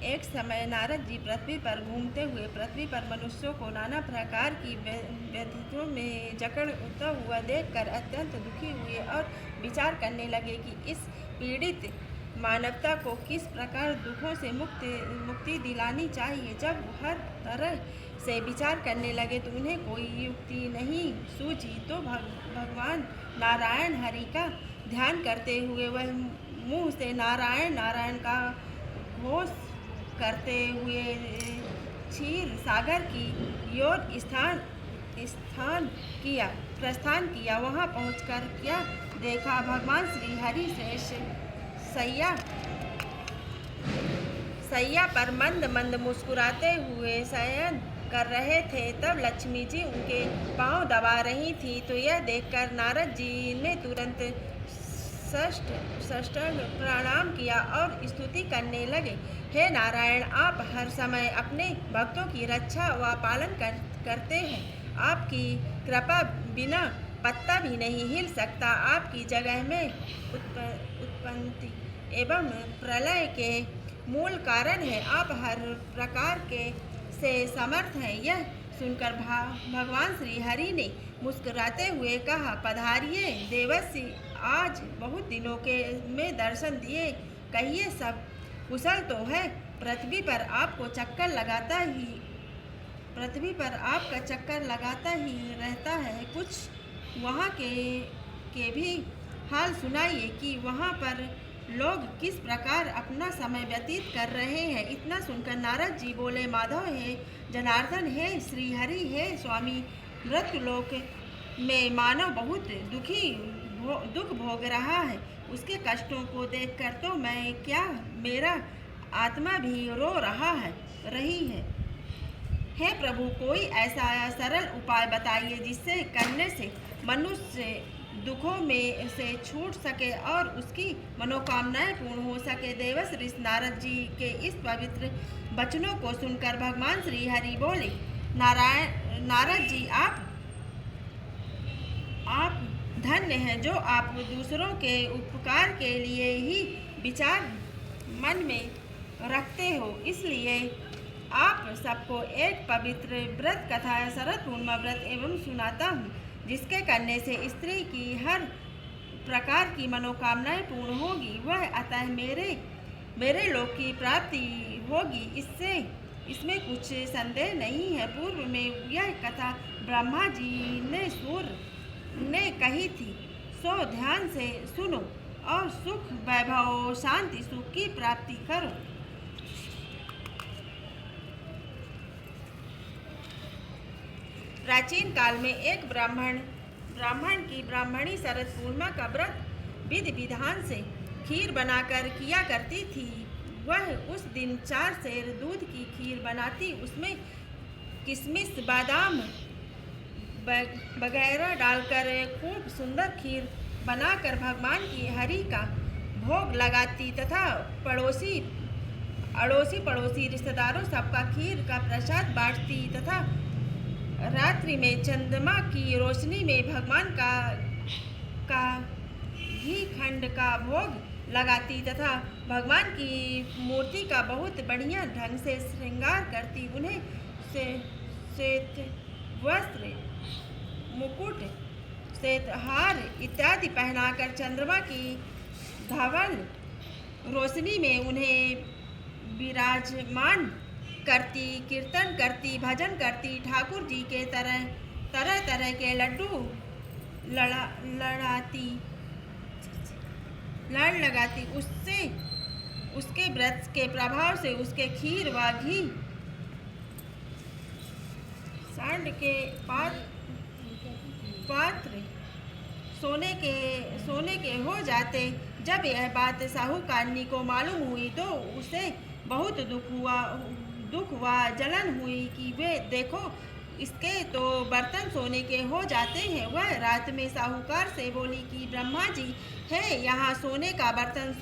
एक समय नारद जी पृथ्वी पर घूमते हुए पृथ्वी पर मनुष्यों को नाना प्रकार की व्यथितों में जकड़ता हुआ देखकर अत्यंत दुखी हुए और विचार करने लगे कि इस पीड़ित मानवता को किस प्रकार दुखों से मुक्ति दिलानी चाहिए। जब हर तरह से विचार करने लगे तो उन्हें कोई युक्ति नहीं सूझी, तो भगवान नारायण हरि का ध्यान करते हुए वह मुंह से नारायण नारायण का घोष करते हुए क्षीर सागर की ओर प्रस्थान किया। वहां पहुंचकर क्या देखा, भगवान श्री हरि शेष सैया पर मंद मंद मुस्कुराते हुए शयन कर रहे थे। तब लक्ष्मी जी उनके पांव दबा रही थी, तो यह देखकर नारद जी ने तुरंत साष्टांग प्रणाम किया और स्तुति करने लगे। हे नारायण, आप हर समय अपने भक्तों की रक्षा व पालन करते हैं। आपकी कृपा बिना पत्ता भी नहीं हिल सकता। आपकी जगह में उत्पत्ति एवं प्रलय के मूल कारण है। आप हर प्रकार के से समर्थ हैं। यह सुनकर भगवान श्री हरि ने मुस्कुराते हुए कहा, पधारिए देवर्षि, आज बहुत दिनों के में दर्शन दिए। कहिए सब कुशल तो है। पृथ्वी पर आपका चक्कर लगाता ही रहता है। कुछ वहाँ के भी हाल सुनाइए कि वहाँ पर लोग किस प्रकार अपना समय व्यतीत कर रहे हैं। इतना सुनकर नारद जी बोले, माधव है, जनार्दन है, श्री हरि है, स्वामी, मृत्युलोक में मानव बहुत दुख भोग रहा है। उसके कष्टों को देखकर तो मैं क्या, मेरा आत्मा भी रो रही है। हे प्रभु, कोई ऐसा सरल उपाय बताइए जिससे करने से मनुष्य दुखों में से छूट सके और उसकी मनोकामनाएं पूर्ण हो सके। देवर्षि नारद जी के इस पवित्र वचनों को सुनकर भगवान श्री हरि बोले, नारद जी, आप धन्य हैं जो आप दूसरों के उपकार के लिए ही विचार मन में रखते हो। इसलिए आप सबको एक पवित्र व्रत कथा शरद पूर्णिमा व्रत एवं सुनाता हूँ, जिसके करने से स्त्री की हर प्रकार की मनोकामनाएं पूर्ण होगी। वह अतः मेरे लोक की प्राप्ति होगी, इसमें कुछ संदेह नहीं है। पूर्व में यह कथा ब्रह्मा जी ने सूर्य ने कही थी, सो ध्यान से सुनो और सुख वैभव शांति सुख की प्राप्ति करो। प्राचीन काल में एक ब्राह्मण की ब्राह्मणी शरद पूर्णिमा का व्रत विधि विधान से खीर बनाकर किया करती थी। वह उस दिन 4 सेर दूध की खीर बनाती, उसमें किशमिश, बादाम वगैरह डालकर खूब सुंदर खीर बनाकर भगवान की हरि का भोग लगाती तथा अड़ोसी पड़ोसी रिश्तेदारों सबका खीर का प्रसाद बांटती तथा रात्रि में चंद्रमा की रोशनी में भगवान का घी खंड का भोग लगाती तथा भगवान की मूर्ति का बहुत बढ़िया ढंग से श्रृंगार करती। उन्हें श्वेत वस्त्र, मुकुट, श्वेत हार इत्यादि पहनाकर चंद्रमा की धवल रोशनी में उन्हें विराजमान करती, कीर्तन करती, भजन करती, ठाकुर जी के तरह के लड्डू लड़ लगाती। उसके व्रत के प्रभाव से उसके खीर व घी सांड के पात्र सोने के हो जाते। जब यह बात साहूकारनी को मालूम हुई तो उसे बहुत दुख हुआ, जलन हुई कि वे देखो, इसके तो बर्तन सोने के हो जाते हैं। वह रात में साहूकार से बोली कि ब्रह्मा जी है, यहाँ सोने का बर्तन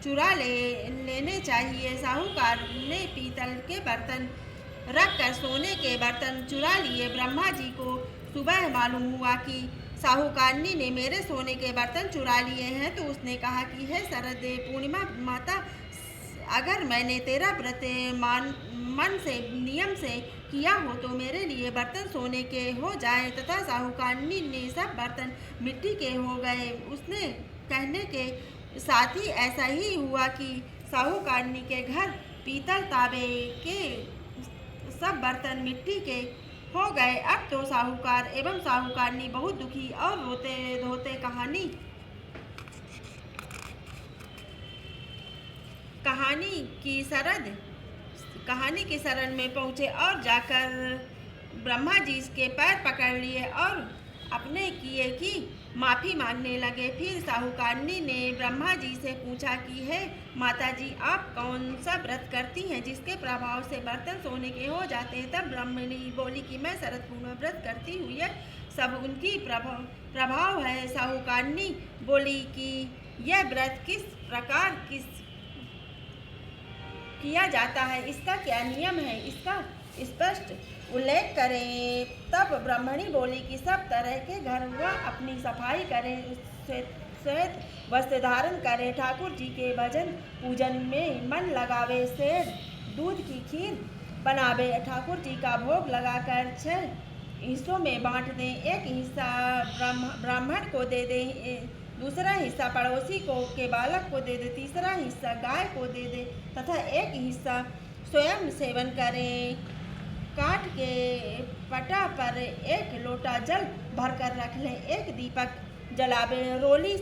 चुरा लेने चाहिए। साहूकार ने पीतल के बर्तन रखकर सोने के बर्तन चुरा लिए। ब्रह्मा जी को सुबह मालूम हुआ कि साहूकारनी ने मेरे सोने के बर्तन चुरा लिए हैं, तो उसने कहा कि हे शरद पूर्णिमा माता, अगर मैंने तेरा व्रत मन से नियम से किया हो तो मेरे लिए बर्तन सोने के हो जाए तथा साहूकारनी ने सब बर्तन मिट्टी के हो गए। उसने कहने के साथ ही ऐसा ही हुआ कि साहूकारनी के घर पीतल तांबे के सब बर्तन मिट्टी के हो गए। अब तो साहूकार एवं साहूकारनी बहुत दुखी और रोते धोते कहानी की शरण में पहुँचे और जाकर ब्रह्मा जी के पैर पकड़ लिए और अपने किए की माफ़ी मांगने लगे। फिर साहूकारनी ने ब्रह्मा जी से पूछा कि हे माता जी, आप कौन सा व्रत करती हैं जिसके प्रभाव से बर्तन सोने के हो जाते हैं? तब ब्राह्मणी बोली कि मैं शरद पूर्णिमा व्रत करती हूँ, यह सब उनकी प्रभाव है। साहूकारनी बोली कि यह व्रत किस प्रकार किया जाता है, इसका क्या नियम है, इसका स्पष्ट उल्लेख करें। तब ब्राह्मणी बोली कि सब तरह के घर वह अपनी सफाई करें, श्वेत वस्त्र धारण करें, ठाकुर जी के भजन पूजन में मन लगावे, शेर दूध की खीर बनावे, ठाकुर जी का भोग लगाकर 6 हिस्सों में बांट दें। एक हिस्सा ब्राह्मण को दे दें, दूसरा हिस्सा पड़ोसी के बालक को दे दे, तीसरा हिस्सा गाय को दे दे तथा एक हिस्सा स्वयं सेवन करें। काठ के पटा पर एक लोटा जल भरकर रख लें, एक दीपक जलावे, रोली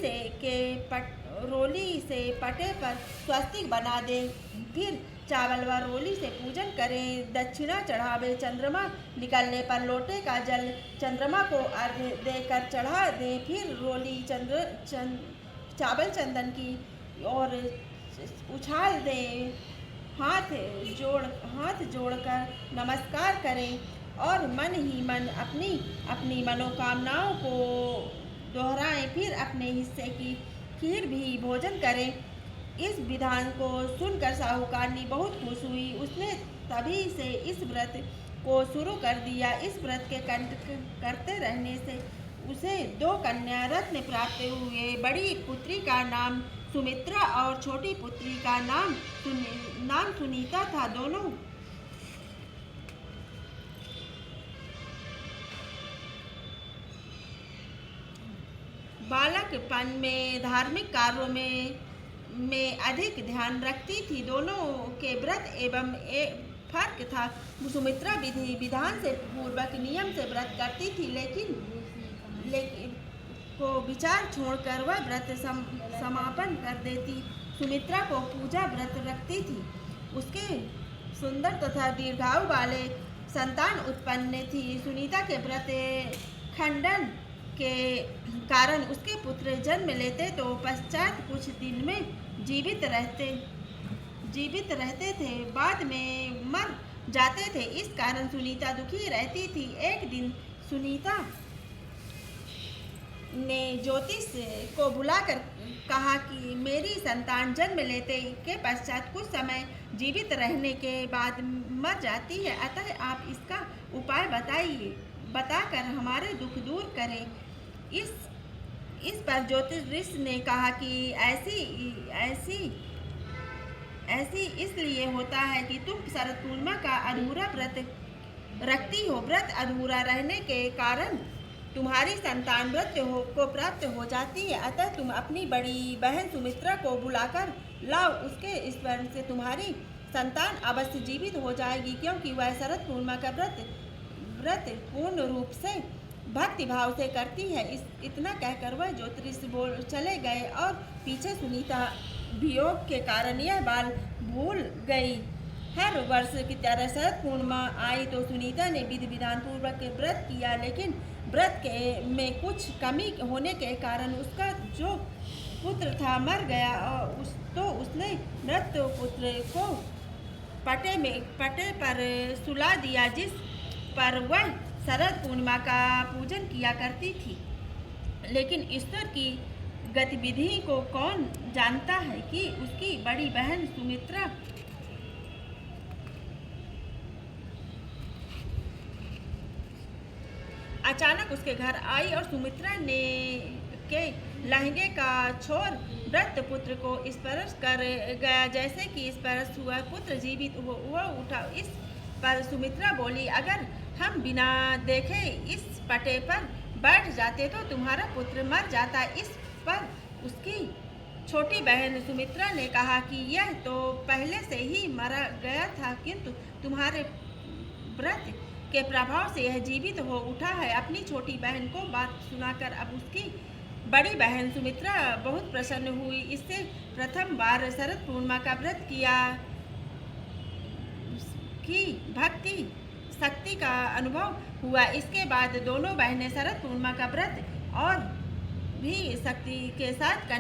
से पटे पर स्वस्तिक बना दें, फिर चावल व रोली से पूजन करें, दक्षिणा चढ़ावे, चंद्रमा निकलने पर लोटे का जल चंद्रमा को अर्घ्य देकर चढ़ा दें, फिर रोली चावल चंदन की और उछाल दें, हाथ जोड़कर नमस्कार करें और मन ही मन अपनी मनोकामनाओं को दोहराएं, फिर अपने हिस्से की खीर भी भोजन करें। इस विधान को सुनकर साहूकारनी बहुत खुश हुई। उसने तभी से इस व्रत को शुरू कर दिया। इस व्रत के करते रहने से उसे 2 कन्या रत्न प्राप्त हुए। बड़ी पुत्री का नाम सुमित्रा और छोटी पुत्री का नाम सुनीता था। दोनों बालकपन में धार्मिक कार्यों में अधिक ध्यान रखती थी। दोनों के व्रत एवं फर्क था। सुमित्रा विधि विधान से पूर्वक नियम से व्रत करती थी, लेकिन को विचार छोड़कर वह व्रत समापन कर देती। सुमित्रा को पूजा व्रत रखती थी। उसके सुंदर तथा दीर्घायु वाले संतान उत्पन्न थी। सुनीता के व्रत खंडन के कारण उसके पुत्र जन्म लेते तो पश्चात कुछ दिन में जीवित रहते थे, बाद में मर जाते थे। इस कारण सुनीता दुखी रहती थी। एक दिन सुनीता ने ज्योतिष को बुलाकर कहा कि मेरी संतान जन्म लेते के पश्चात कुछ समय जीवित रहने के बाद मर जाती है, अतः आप इसका उपाय बताकर हमारे दुख दूर करें। इस पर ज्योतिष ने कहा कि ऐसी इसलिए होता है कि तुम शरद पूर्णिमा का अधूरा व्रत रखती हो। व्रत अधूरा रहने के कारण तुम्हारी संतान व्रत को प्राप्त हो जाती है, अतः तुम अपनी बड़ी बहन सुमित्रा को बुलाकर लाओ। उसके स्मरण से तुम्हारी संतान अवश्य जीवित हो जाएगी, क्योंकि वह शरद पूर्णिमा का व्रत पूर्ण रूप से भक्ति भाव से करती है। इतना कहकर वह ज्योतिष चले गए और पीछे सुनीता वियोग के कारण यह बात भूल गई। हर वर्ष की तरह शरद पूर्णिमा आई तो सुनीता ने विधि विधान पूर्वक व्रत किया, लेकिन व्रत में कुछ कमी होने के कारण उसका जो पुत्र था मर गया और उसने मृत पुत्र को पटे पर सुला दिया, जिस पर वह शरद पूर्णिमा का पूजन किया करती थी। लेकिन ईश्वर की गतिविधि को कौन जानता है कि उसकी बड़ी बहन सुमित्रा अचानक उसके घर आई और सुमित्रा ने के लहंगे का छोर व्रत पुत्र को स्पर्श कर गया। जैसे कि स्पर्श हुआ, पुत्र जीवित हुआ उठा। इस पर सुमित्रा बोली, अगर हम बिना देखे इस पटे पर बैठ जाते तो तुम्हारा पुत्र मर जाता। इस पर उसकी छोटी बहन सुमित्रा ने कहा कि यह तो पहले से ही मरा गया था, किंतु तुम्हारे व्रत के प्रभाव से यह जीवित हो उठा है। अपनी छोटी बहन को बात सुनाकर अब उसकी बड़ी बहन सुमित्रा बहुत प्रसन्न हुई। इससे प्रथम बार शरद पूर्णिमा का व्रत किया की भक्ति शक्ति का अनुभव हुआ। इसके बाद दोनों बहनें शरद पूर्णिमा का व्रत और भी शक्ति के साथ करने